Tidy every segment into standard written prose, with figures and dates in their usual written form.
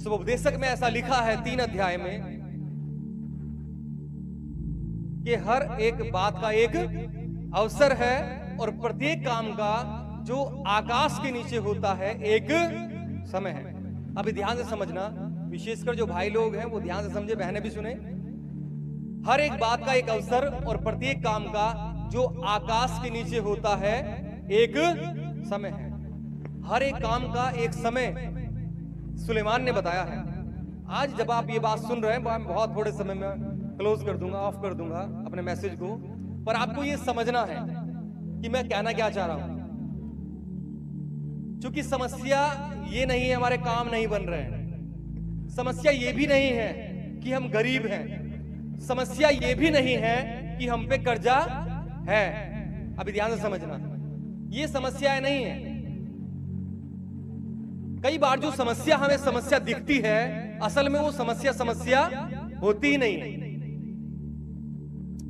उपदेशक में ऐसा लिखा है 3 अध्याय में कि हर एक बात का एक अवसर है और प्रत्येक काम का जो आकाश के नीचे होता है एक समय है। अभी ध्यान से समझना, विशेषकर जो भाई लोग हैं वो ध्यान से समझे, बहनें भी सुने। हर एक बात का एक अवसर और प्रत्येक काम का जो आकाश के नीचे होता है एक समय है। हर एक काम का एक समय सुलेमान ने बताया है। आज जब आप ये बात सुन रहे हैं, मैं बहुत थोड़े समय में क्लोज कर दूंगा, ऑफ कर दूंगा अपने मैसेज को, पर आपको ये समझना है कि मैं कहना क्या चाह रहा हूं। क्योंकि समस्या ये नहीं है हमारे काम नहीं बन रहे हैं, समस्या ये भी नहीं है कि हम गरीब हैं, समस्या ये भी नहीं है कि हम पे कर्जा है। अभी ध्यान से समझना, ये समस्याएं नहीं है। कई बार जो समस्या हमें समस्या दिखती है, असल में वो समस्या होती ही नहीं।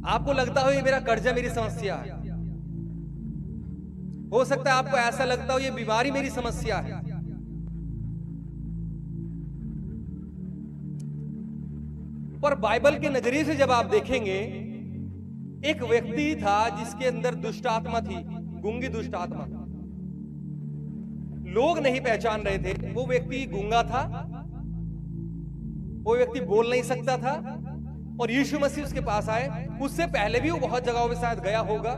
आपको लगता हो ये मेरा कर्जा मेरी समस्या है, हो सकता है आपको ऐसा लगता हो ये बीमारी मेरी समस्या है। पर बाइबल के नजरिए से जब आप देखेंगे, एक व्यक्ति था जिसके अंदर दुष्ट आत्मा थी, गूंगी दुष्ट आत्मा। लोग नहीं पहचान रहे थे वो व्यक्ति गूंगा था, वो व्यक्ति बोल नहीं सकता था। और यीशु मसीह उसके पास आए। उससे पहले भी वो बहुत जगहों में शायद गया होगा,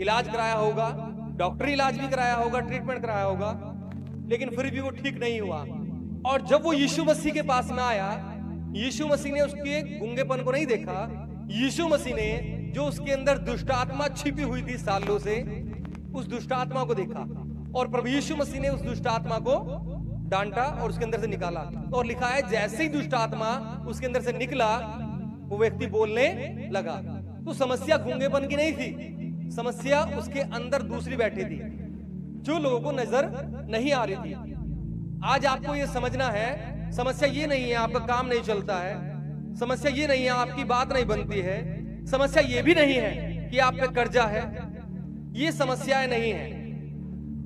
इलाज कराया होगा, डॉक्टरी इलाज भी कराया होगा, ट्रीटमेंट कराया होगा, लेकिन फिर भी वो ठीक नहीं हुआ। और जब वो यीशु मसीह के पास में आया, यीशु मसीह ने उसके गूंगेपन को नहीं देखा, यीशु मसीह ने जो उसके अंदर दुष्ट आत्मा छिपी हुई थी सालों से, उस दुष्ट आत्मा को देखा। और प्रभु यीशु मसीह ने उस दुष्ट आत्मा को डांटा और उसके अंदर से निकाला। और लिखा है जैसे ही दुष्ट आत्मा उसके अंदर से निकला, वो व्यक्ति बोलने लगा। तो समस्या गूंगेपन की नहीं थी, समस्या उसके अंदर दूसरी बैठी थी जो लोगों को नजर नहीं आ रही थी। आज आपको ये समझना है, समस्या ये नहीं है आपका काम नहीं चलता है, समस्या ये नहीं है आपकी बात नहीं बनती है, समस्या ये भी नहीं है कि आप पे कर्जा है। ये समस्याएं नहीं है।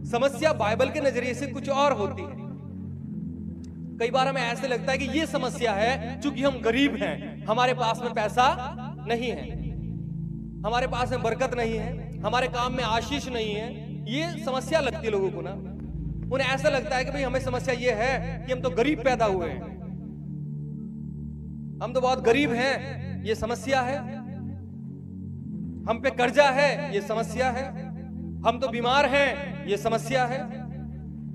समस्या बाइबल के नजरिए से कुछ और होती है। कई बार हमें ऐसे लगता है कि ये समस्या है क्योंकि हम गरीब हैं, हमारे पास में पैसा नहीं है, हमारे पास में बरकत नहीं है, हमारे काम में आशीष नहीं है। ये समस्या लगती है लोगों को ना। उन्हें ऐसा लगता है कि भाई हमें समस्या ये है कि हम तो गरीब पैदा हुए हैं, हम तो बहुत गरीब हैं, ये समस्या है। हम पे कर्जा है, ये समस्या है। हम तो बीमार हैं, ये समस्या है।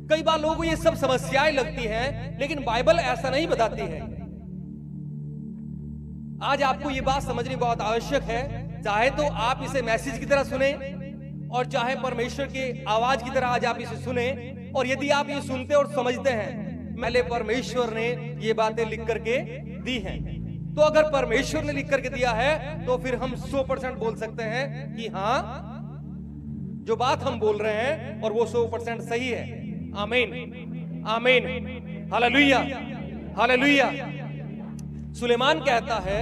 कई बार लोगों को ये सब समस्याएं लगती हैं, लेकिन बाइबल ऐसा नहीं बताती है। आज आपको ये बात समझनी बहुत आवश्यक है। चाहे तो आप इसे मैसेज की तरह सुने और चाहे परमेश्वर की आवाज की तरह आज आप इसे सुने। और यदि आप ये सुनते और समझते हैं, पहले परमेश्वर ने ये बातें लिख करके दी हैं, तो अगर परमेश्वर ने लिख करके दिया है तो फिर हम 100% बोल सकते हैं कि हाँ, जो बात हम बोल रहे हैं और वो 100% सही है। आमीन, आमीन, हालेलुया, हालेलुया। सुलेमान कहता है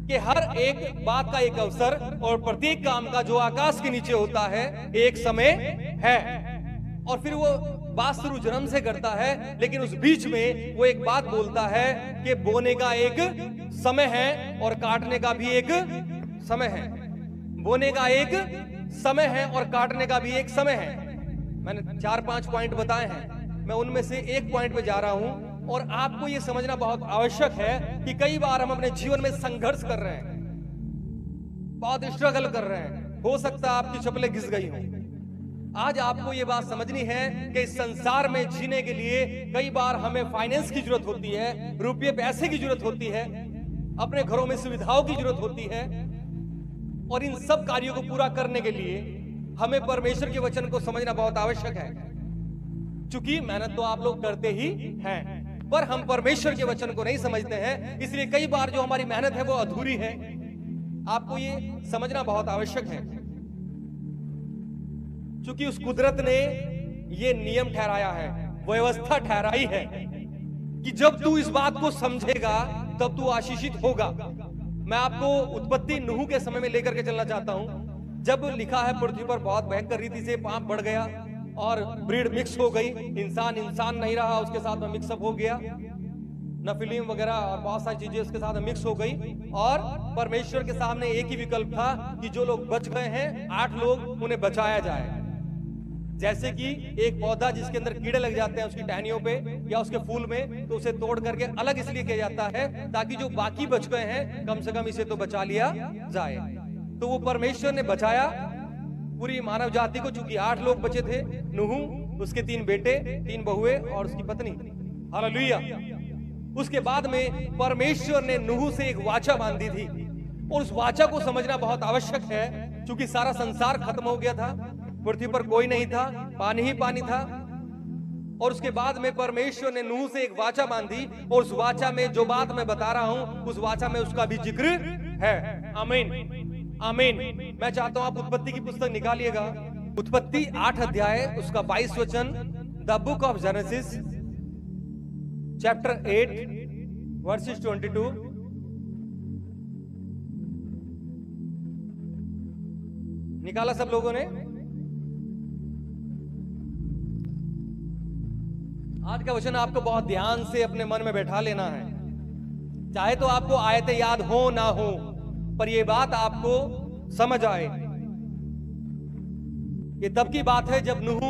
कि हर एक बात का एक अवसर और प्रत्येक काम का जो आकाश के नीचे होता है एक समय है। और फिर वो बात शुरू जन्म से करता है, लेकिन उस बीच में वो एक बात बोलता है कि बोने का एक समय है और काटने का भी एक समय है। बोने का एक समय है और काटने का भी एक समय है। मैंने 4-5 पॉइंट बताए हैं, मैं उनमें से एक पॉइंट पे जा रहा हूं। और आपको ये समझना बहुत आवश्यक है कि कई बार हम अपने जीवन में संघर्ष कर रहे हैं, बहुत स्ट्रगल कर रहे हैं, हो सकता है आपकी चप्पलें घिस गई हों। आज आपको ये बात समझनी है कि इस संसार में जीने के लिए कई बार हमें फाइनेंस की जरूरत होती है, रुपये पैसे की जरूरत होती है, अपने घरों में सुविधाओं की जरूरत होती है। और इन सब कार्यों को पूरा करने के लिए हमें परमेश्वर के वचन को समझना बहुत आवश्यक है। क्योंकि मेहनत तो आप लोग करते ही हैं, पर हम परमेश्वर के वचन को नहीं समझते हैं, इसलिए कई बार जो हमारी मेहनत है वो अधूरी है। आपको ये समझना बहुत आवश्यक है, क्योंकि उस कुदरत ने ये नियम ठहराया है, व्यवस्था ठहराई है कि जब तू इस बात को समझेगा तब तू आशीषित होगा। मैं आपको उत्पत्ति नूह के समय में लेकर के चलना चाहता हूं, जब लिखा है पृथ्वी पर बहुत भयंकर रीति से पाप बढ़ गया और ब्रीड मिक्स हो गई, इंसान नहीं रहा, उसके साथ में मिक्सअप हो गया। नफिलीम वगैरह और बहुत सारी चीजें उसके साथ मिक्स हो गई, और परमेश्वर के सामने एक ही विकल्प था कि जो लोग बच गए हैं 8 लोग उन्हें बचाया जाए। जैसे कि एक पौधा जिसके अंदर कीड़े लग जाते हैं उसकी टहनियों पे या उसके फूल में, तो उसे तोड़ करके अलग इसलिए किया जाता है ताकि जो बाकी बच गए हैं कम से कम इसे तो बचा लिया जाए। तो वो परमेश्वर ने बचाया पूरी मानव जाति को, चूंकि 8 लोग बचे थे, नूह, उसके 3 बेटे, 3 बहुएं और उसकी पत्नी। हालेलुया। उसके बाद में परमेश्वर ने नूह से एक वाचा बांधी थी, और उस वाचा को समझना बहुत आवश्यक है, क्योंकि सारा संसार खत्म हो गया था, पृथ्वी पर कोई नहीं था, पानी ही पानी था। और उसके बाद में परमेश्वर ने नूह से एक वाचा बांधी, और उस वाचा में जो बात मैं बता रहा हूं उस वाचा में उसका भी जिक्र है। आमीन, आमीन। मैं चाहता हूं आप उत्पत्ति की पुस्तक निकालिएगा, उत्पत्ति 8 अध्याय उसका 22 वचन, the book of genesis chapter 8 versus 22। निकाला सब लोगों ने? आज का वचन आपको बहुत ध्यान से अपने मन में बैठा लेना है। चाहे तो आपको आयतें याद हो ना हो, पर यह बात आपको समझ आए। ये तब की बात है जब नूह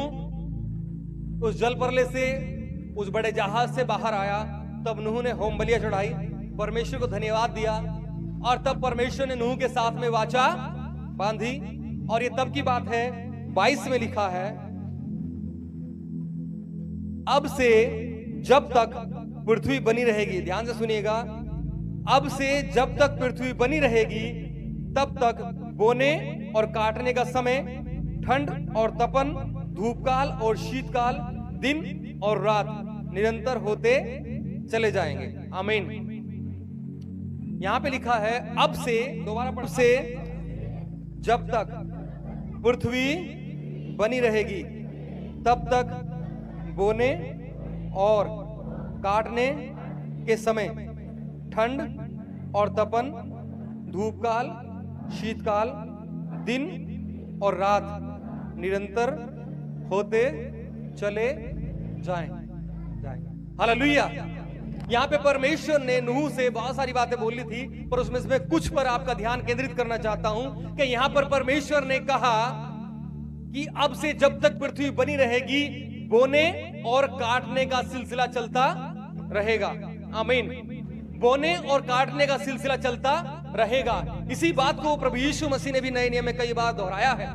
उस जल परले से, उस बड़े जहाज से बाहर आया। तब नूह ने होम बलियां चढ़ाई, परमेश्वर को धन्यवाद दिया, और तब परमेश्वर ने नूह के साथ में वाचा बांधी। और ये तब की बात है, 22 में लिखा है, अब से जब तक पृथ्वी बनी रहेगी, ध्यान से सुनिएगा, अब से जब तक पृथ्वी बनी रहेगी तब तक बोने और काटने का समय, ठंड और तपन, धूपकाल और शीतकाल, दिन और रात निरंतर होते चले जाएंगे। आमीन। यहां पे लिखा है अब से, दोबारा पढ़, से जब तक पृथ्वी बनी रहेगी तब तक बोने और काटने के समय, ठंड और तपन, धूपकाल, शीतकाल, दिन और रात निरंतर होते चले जाएं। हालेलुया। यहाँ पे परमेश्वर ने नूह से बहुत सारी बातें बोली थी, पर उसमें से कुछ पर आपका ध्यान केंद्रित करना चाहता हूं कि यहाँ पर परमेश्वर ने कहा कि अब से जब तक पृथ्वी बनी रहेगी बोने और काटने का सिलसिला चलता रहेगा। आमीन। बोने और काटने का सिलसिला चलता रहेगा। इसी बात को प्रभु यीशु मसीह ने भी नए नियम में कई बार दोहराया है।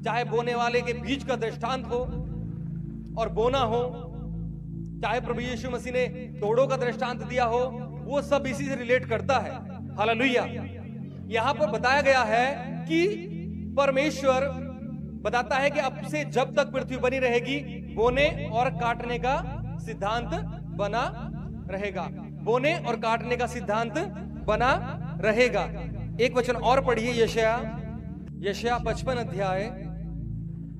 चाहे बोने वाले के बीज का दृष्टांत हो और बोना हो, चाहे प्रभु यीशु मसीह ने तोड़ों का दृष्टांत दिया हो, वो सब इसी से रिलेट करता है। हालेलुया। यहां पर बताया गया है कि परमेश्वर बताता है कि अब से जब तक पृथ्वी बनी रहेगी बोने और काटने का सिद्धांत बना रहेगा। बोने और काटने का सिद्धांत बना रहेगा। एक वचन और पढ़िए, यशायाह 55 अध्याय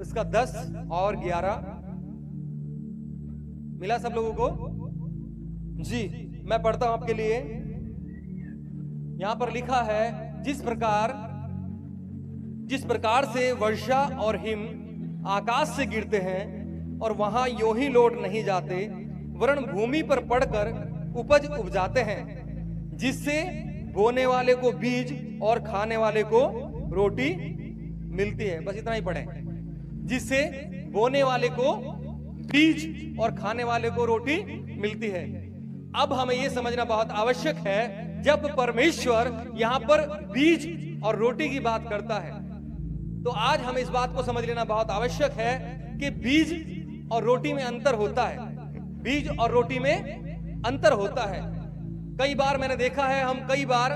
इसका 10 और 11। मिला सब लोगों को? जी, मैं पढ़ता हूं आपके लिए। यहां पर लिखा है, जिस प्रकार से वर्षा और हिम आकाश से गिरते हैं और वहां यूं ही लौट नहीं जाते, वरन भूमि पर पड़कर उपज उपजाते हैं, जिससे बोने वाले को बीज और खाने वाले को रोटी मिलती है। बस इतना ही पढ़ें, जिससे बोने वाले को बीज और खाने वाले को रोटी मिलती है। अब हमें यह समझना बहुत आवश्यक है, जब परमेश्वर यहां पर बीज और रोटी की बात करता है, तो आज हमें इस बात को समझ लेना बहुत आवश्यक है कि बीज और रोटी में अंतर होता है। बीज और रोटी में अंतर होता है। कई बार मैंने देखा है, हम कई बार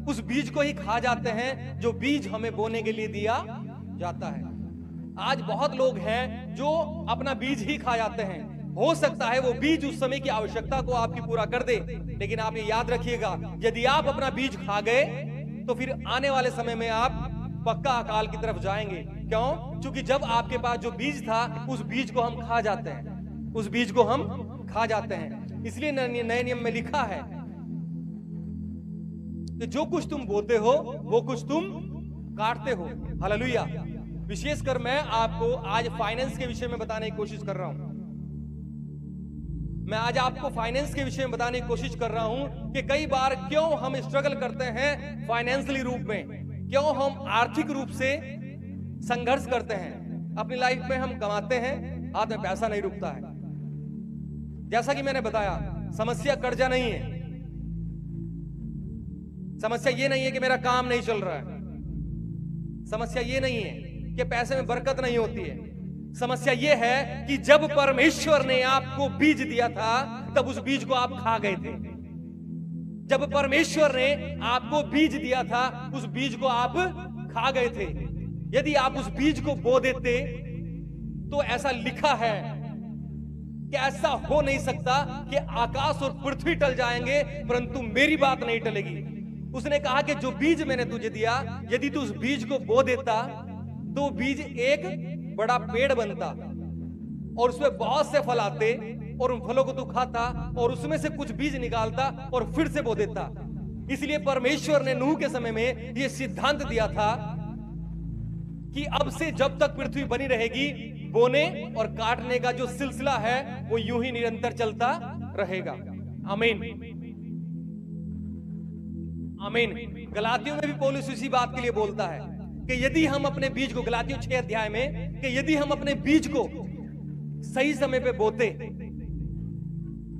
उस बीज को ही खा जाते हैं जो बीज हमें बोने के लिए दिया जाता है। आज बहुत लोग हैं जो अपना बीज ही खा जाते हैं। हो सकता है वो बीज उस समय की आवश्यकता को आपकी पूरा कर दे, लेकिन आप ये याद रखिएगा, यदि आप अपना बीज खा गए तो फिर आने वाले समय में आप पक्का अकाल की तरफ जाएंगे। क्यों? क्योंकि जब आपके पास जो बीज था उस बीज को हम खा जाते हैं, उस बीज को हम खा जाते हैं। इसलिए नए नियम में लिखा है कि जो कुछ तुम बोते हो वो कुछ तुम काटते हो। हालेलुया। विशेषकर मैं आपको आज फाइनेंस के विषय में बताने की कोशिश कर रहा हूं। मैं आज आपको फाइनेंस के विषय में बताने की कोशिश कर रहा हूं कि कई बार क्यों हम स्ट्रगल करते हैं फाइनेंशियली रूप में, क्यों हम आर्थिक रूप से संघर्ष करते हैं। अपनी लाइफ में हम कमाते हैं, हाथ में पैसा नहीं रुकता है। जैसा कि मैंने बताया, समस्या कर्जा नहीं है, समस्या ये नहीं है कि मेरा काम नहीं चल रहा है, समस्या ये नहीं है कि पैसे में बरकत नहीं होती है। समस्या ये है कि जब परमेश्वर ने आपको बीज दिया था तब उस बीज को आप खा गए थे। जब परमेश्वर ने आपको बीज दिया था उस बीज को आप खा गए थे। यदि आप उस बीज को बो देते तो ऐसा लिखा है कि ऐसा हो नहीं सकता कि आकाश और पृथ्वी टल जाएंगे परंतु मेरी बात नहीं टलेगी। उसने कहा कि जो बीज मैंने तुझे दिया, यदि तू उस बीज को बो देता तो बीज एक बड़ा पेड़ बनता और उसमें बहुत से फल आते और उन फलों को तू खाता और उसमें से कुछ बीज निकालता और फिर से बो देता। इसलिए परमेश्वर ने नूह के समय में यह सिद्धांत दिया था कि अब से जब तक पृथ्वी बनी रहेगी, बोने और काटने का जो सिलसिला है वो यूं ही निरंतर चलता रहेगा। आमीन, आमीन। गलातियों में भी पौलुस इसी बात के लिए बोलता है कि यदि हम अपने बीज को, गलातियों 6 अध्याय में, कि यदि हम अपने बीज को सही समय पे बोते,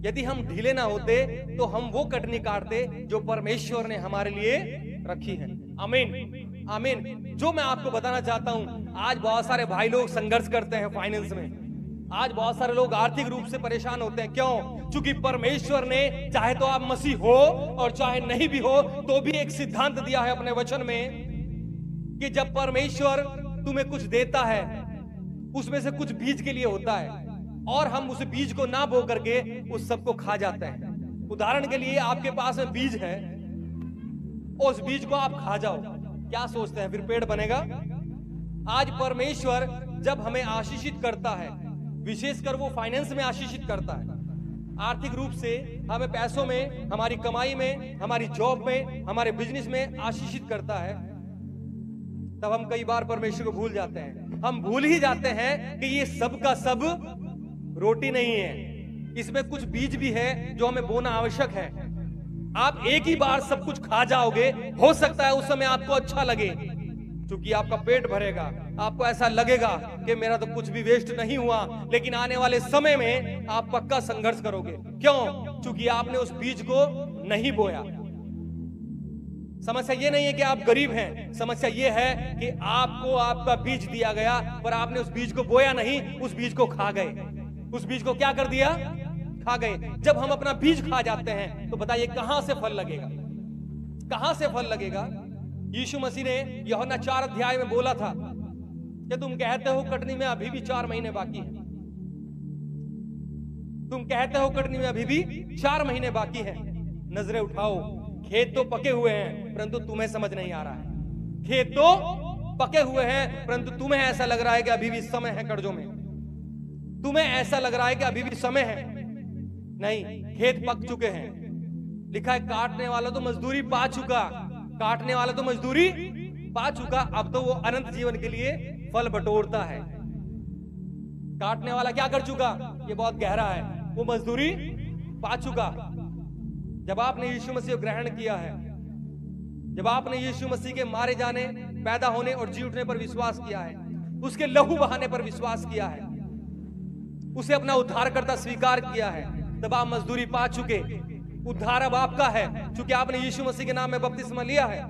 यदि हम ढीले ना होते तो हम वो कटनी काटते जो परमेश्वर ने हमारे लिए रखी है। आमीन, आमीन। जो मैं आपको बताना चाहता हूं, आज बहुत सारे भाई लोग संघर्ष करते हैं फाइनेंस में। आज बहुत सारे लोग आर्थिक रूप से परेशान होते हैं। क्यों? क्योंकि परमेश्वर ने, चाहे तो आप मसीह हो और चाहे नहीं भी हो, तो भी एक सिद्धांत दिया है अपने वचन में कि जब परमेश्वर तुम्हें कुछ देता है उसमें से कुछ बीज के लिए होता है और हम उस बीज को ना बो करके उस सबको खा जाते हैं। उदाहरण के लिए आपके पास में बीज है, उस बीज को आप खा जाओ, क्या सोचते हैं फिर पेड़ बनेगा? आज परमेश्वर जब हमें आशीषित करता है, विशेषकर वो फाइनेंस में आशीषित करता है, आर्थिक रूप से हमें पैसों में, हमारी कमाई में, हमारी जॉब में, हमारे बिजनेस में आशीषित करता है, तब हम कई बार परमेश्वर को भूल जाते हैं। हम भूल ही जाते हैं कि ये सब का सब रोटी नहीं है, इसमें कुछ बीज भी है जो हमें बोना आवश्यक है। आप एक ही बार सब कुछ खा जाओगे, हो सकता है उस समय आपको अच्छा लगे, क्योंकि आपका पेट भरेगा, आपको ऐसा लगेगा कि मेरा तो कुछ भी वेस्ट नहीं हुआ, लेकिन आने वाले समय में आप पक्का संघर्ष करोगे। क्यों? क्योंकि आपने उस बीज को नहीं बोया। समस्या ये नहीं है कि आप गरीब हैं, समस्या ये है कि आपको आपका बीज दिया गया पर आपने उस बीज को बोया नहीं, उस बीज को खा गए। उस बीज को क्या कर दिया? खा गए। जब हम अपना बीज खा जाते हैं तो बताइए कहां से फल लगेगा? कहां से फल लगेगा? यीशु मसीह ने यूहन्ना 4 अध्याय में बोला था कि तुम कहते हो कटनी में अभी भी 4 महीने बाकी है, तुम कहते हो कटनी में अभी भी 4 महीने बाकी है। नजरें उठाओ, खेत तो पके हुए हैं परंतु तुम्हें समझ नहीं आ रहा है। खेत तो पके हुए हैं परंतु तुम्हें ऐसा लग रहा है कि अभी भी समय है कर्जों में, तुम्हें ऐसा लग रहा है कि अभी भी समय है। नहीं, खेत पक चुके हैं। लिखा है काटने वाला तो मजदूरी पा चुका, काटने वाला तो मजदूरी पा चुका, अब तो वो अनंत जीवन के लिए फल बटोरता है। काटने वाला क्या कर चुका? ये बहुत गहरा है। वो मजदूरी पा चुका। जब आपने यीशु मसीह को ग्रहण किया है, जब आपने यीशु मसीह के मारे जाने, पैदा होने और जी उठने पर विश्वास किया है, उसके लहू बहाने पर विश्वास किया है, उसे अपना उद्धारकर्ता स्वीकार किया है, तब आप मजदूरी पा चुके। उद्धार अब आपका है, क्योंकि आपने यीशु मसीह के नाम में बपतिस्मा लिया है।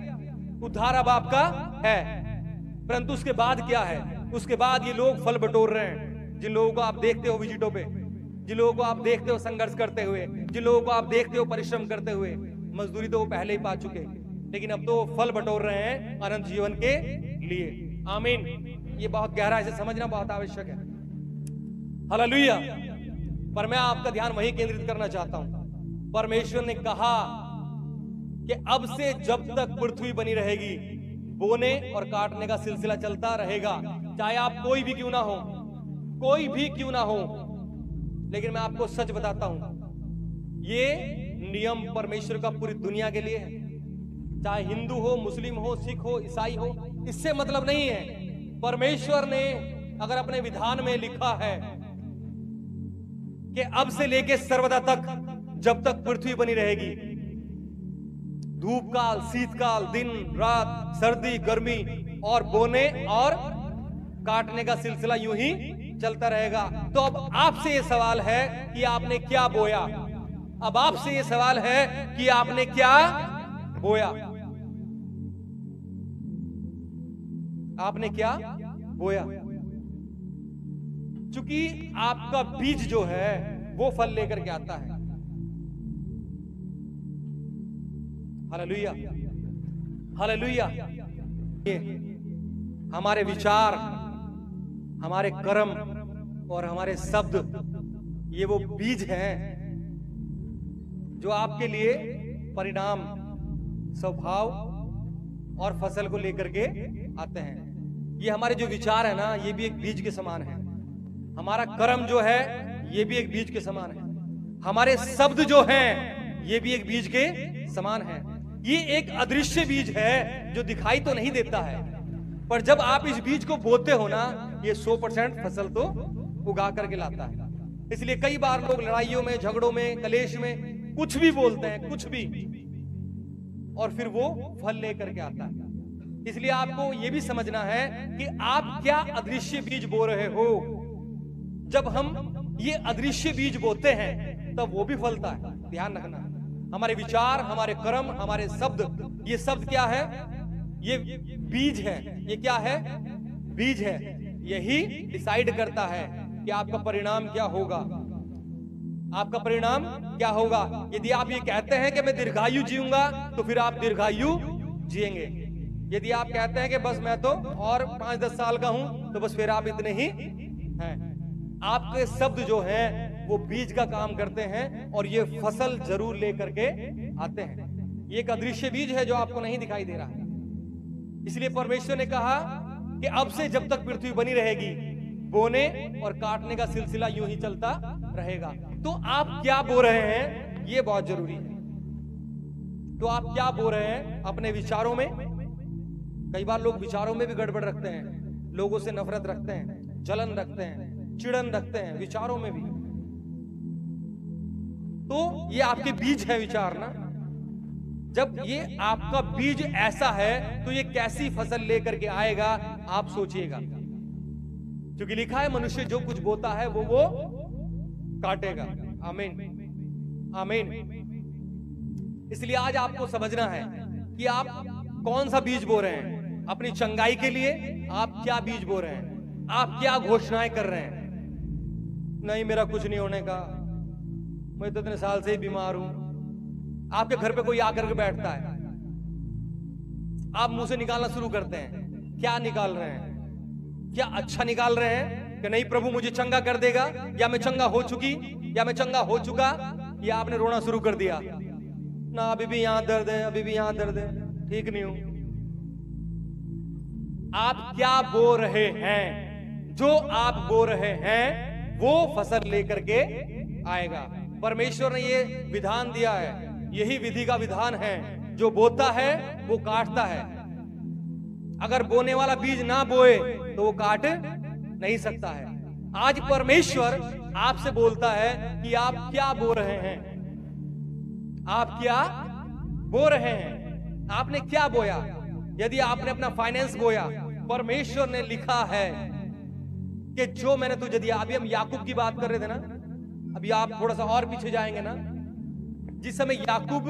उद्धार अब आपका है। परंतु उसके बाद क्या है? उसके बाद ये लोग फल बटोर रहे हैं। जिन लोगों को आप देखते हो विजिटों पे, जिन लोगों को आप देखते हो संघर्ष करते हुए, जिन लोगों को आप देखते हो परिश्रम करते हुए, मजदूरी तो वो पहले ही पा चुके, लेकिन अब तो फल बटोर रहे हैं अनंत जीवन के लिए। आमीन। ये बहुत गहरा है, इसे समझना बहुत आवश्यक है। हालेलुया। पर मैं आपका ध्यान वहीं केंद्रित करना चाहता हूं। परमेश्वर ने कहा कि अब से जब तक पृथ्वी बनी रहेगी, बोने और काटने का सिलसिला चलता रहेगा, चाहे आप कोई भी क्यों ना हो, कोई भी क्यों ना हो। लेकिन मैं आपको सच बताता हूं, ये नियम परमेश्वर का पूरी दुनिया के लिए है। चाहे हिंदू हो, मुस्लिम हो, सिख हो, ईसाई हो, इससे मतलब नहीं है। परमेश्वर ने अगर अपने विधान में लिखा है कि अब से लेके सर्वदा तक, जब तक पृथ्वी बनी रहेगी, धूप काल, शीतकाल, दिन रात, सर्दी गर्मी और बोने और काटने का सिलसिला यूं ही चलता रहेगा। तो अब आपसे ये सवाल है कि आपने क्या बोया। अब आपसे ये सवाल है कि आपने क्या बोया। आपने क्या बोया। क्योंकि आपका बीज जो है वो फल लेकर के आता है। Hallelujah, hallelujah. हमारे विचार, हमारे कर्म और हमारे शब्द, ये वो बीज हैं जो आपके लिए परिणाम, स्वभाव और फसल को लेकर के आते हैं। ये हमारे जो विचार है ना, ये भी एक बीज के समान है। हमारा कर्म जो है ये भी एक बीज के समान है। हमारे शब्द जो हैं ये भी एक बीज के समान है। ये एक अदृश्य बीज है जो दिखाई तो नहीं देता है, पर जब आप इस बीज को बोते हो ना, ये 100% फसल तो उगा करके लाता है। इसलिए कई बार लोग लड़ाइयों में, झगड़ों में, कलेश में कुछ भी बोलते हैं, कुछ भी, और फिर वो फल लेकर के आता है। इसलिए आपको ये भी समझना है कि आप क्या अदृश्य बीज बो रहे हो। जब हम ये अदृश्य बीज बोते हैं तब वो भी फलता है। ध्यान रखना, हमारे विचार, हमारे कर्म, हमारे शब्द, ये शब्द क्या है? ये बीज है। ये क्या है? बीज है। यही डिसाइड करता है कि आपका परिणाम क्या होगा। आपका परिणाम क्या होगा। यदि आप ये कहते हैं कि मैं दीर्घायु जीऊंगा, तो फिर आप दीर्घायु जिएंगे। यदि आप कहते हैं कि बस मैं तो और 5-10 साल का हूं, तो बस फिर आप इतने ही हैं। आपके शब्द जो हैं वो बीज का काम करते हैं और ये फसल जरूर लेकर के आते हैं। ये एक अदृश्य बीज है जो आपको नहीं दिखाई दे रहा है। इसलिए परमेश्वर ने कहा कि अब से जब तक पृथ्वी बनी रहेगी, बोने और काटने का सिलसिला यूं ही चलता रहेगा। तो आप क्या बो रहे हैं, ये बहुत जरूरी है। तो आप क्या बो रहे हैं अपने विचारों में। कई बार लोग विचारों में भी गड़बड़ रखते हैं, लोगों से नफरत रखते हैं, जलन रखते हैं, चिड़न रखते हैं, विचारों में भी। तो ये आपके बीज है विचार ना। जब ये आपका बीज ऐसा है तो ये कैसी फसल लेकर के आएगा, आप सोचिएगा। क्योंकि लिखा है मनुष्य जो कुछ बोता है वो काटेगा। आमीन, आमीन। इसलिए आज आपको समझना है कि आप कौन सा बीज बो रहे हैं। अपनी चंगाई के लिए आप क्या बीज बो रहे हैं। आप क्या घोषणाएं कर रहे हैं। नहीं, मेरा कुछ नहीं होने का, मैं तो इतने साल से ही बीमार हूं। आपके घर पे कोई आकर के बैठता है, आप मुंह से निकालना शुरू करते हैं। क्या निकाल रहे हैं? क्या अच्छा निकाल रहे हैं कि नहीं प्रभु मुझे चंगा कर देगा, या मैं चंगा हो चुकी, या मैं चंगा हो चुका, या आपने रोना शुरू कर दिया ना, अभी भी यहां दर्द है, अभी भी यहां दर्द है, ठीक नहीं हूं। आप क्या बो रहे हैं? जो आप बो रहे हैं वो फसल लेकर के आएगा। परमेश्वर ने ये विधान दिया है, यही विधि का विधान है। जो बोता है वो काटता है। अगर बोने वाला बीज ना बोए तो वो काट नहीं सकता है। आज परमेश्वर आपसे बोलता है कि आप क्या बो रहे हैं। आप क्या बो रहे हैं? आपने क्या बोया? यदि आपने अपना फाइनेंस बोया, परमेश्वर ने लिखा है कि जो मैंने तुझे दिया। अभी हम याकूब की बात कर रहे थे ना, अभी आप थोड़ा सा और पीछे जाएंगे ना, जिस समय याकूब